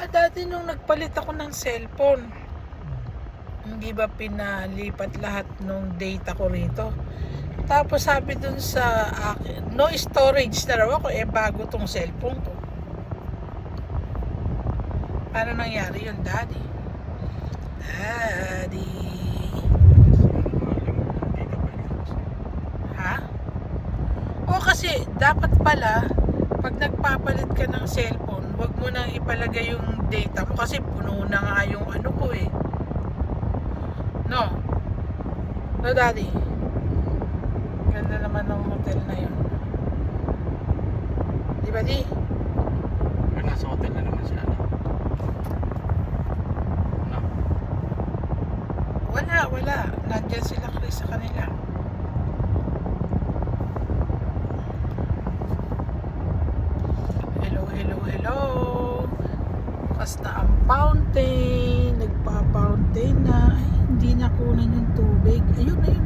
Dati nung nagpalit ako ng cellphone, hindi ba pinalipat lahat nung data ko rito? Tapos sabi dun sa akin, no storage na raw ako, bago tong cellphone ko. Paano nangyari yun, Daddy? Daddy. Ha? O kasi, dapat pala, pag nagpapalit ka ng cellphone, wag mo nang ipalagay yung data mo kasi puno na nga yung ano ko No? No, Daddy? Ganda naman ng hotel na yun. Di ba, Di? Pero nasa hotel na naman sila, no? No? Wala. Nandyan sila, Chris, sa kanila. Hello. Bukas na ang fountain. Nagpa-fountain na. Ay, hindi na kunan yung tubig. Ayun.